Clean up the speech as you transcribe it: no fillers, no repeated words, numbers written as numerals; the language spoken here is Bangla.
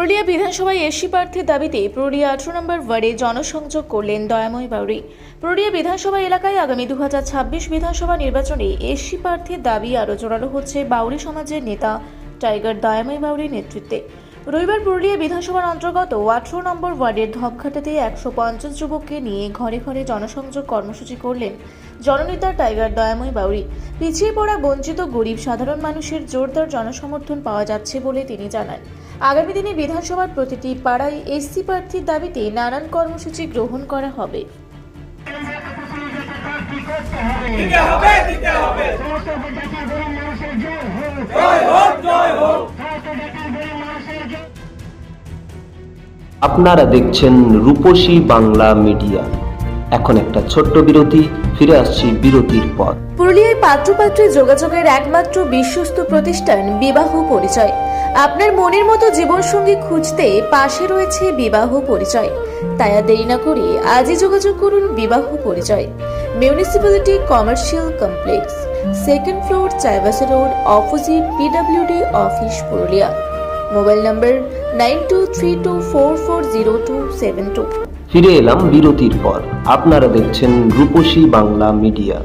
পুরুলিয়া বিধানসভায় এসসি প্রার্থীর দাবিতে পুরুলিয়া 18 নম্বর ওয়ার্ডে জনসংযোগ করলেন দয়াময় বাউরি। পুরুলিয়া বিধানসভা এলাকায় আগামী 2026 বিধানসভা নির্বাচনে এসসি প্রার্থীর দাবি আরও জোরালো হচ্ছে বাউরি সমাজের নেতা টাইগার দয়াময় বাউরির নেতৃত্বে। রবিবার পুরুলিয়া বিধানসভার অন্তর্গত 18 নম্বর ওয়ার্ডের ধপঘাটাতে 150 যুবককে নিয়ে ঘরে ঘরে জনসংযোগ কর্মসূচি করলেন জননেতা টাইগার দয়াময় বাউরি। পিছিয়ে পড়া, বঞ্চিত, গরিব সাধারণ মানুষের জোরদার জনসমর্থন পাওয়া যাচ্ছে বলে তিনি জানান। আগামী দিনে বিধানসভার প্রতিটি পাড়ায় এসসি প্রার্থীর দাবিতে নানান কর্মসূচি গ্রহণ করা হবে। আপনারা দেখছেন রূপসী বাংলা মিডিয়া। এখন একটা ছোট্ট বিরতি, ফিরে আসছি বিরতির পর। পুরুলিয়ায় পাত্রপাত্রী যোগাযোগের একমাত্র বিশ্বস্ত প্রতিষ্ঠান বিবাহ পরিচয়। আপনার মনের মতো জীবনসঙ্গী খুঁজতে পাশে রয়েছে বিবাহ পরিচয়। তাই আর দেরি না করে আজই যোগাযোগ করুন বিবাহ পরিচয়। Municipality commercial complex, 2nd floor, Chaibasa road, opposite PWD office, Purulia. Mobile নম্বর 9232440272। ফিরে এলাম বিরতির পর। আপনারা দেখছেন রূপসী বাংলা মিডিয়া।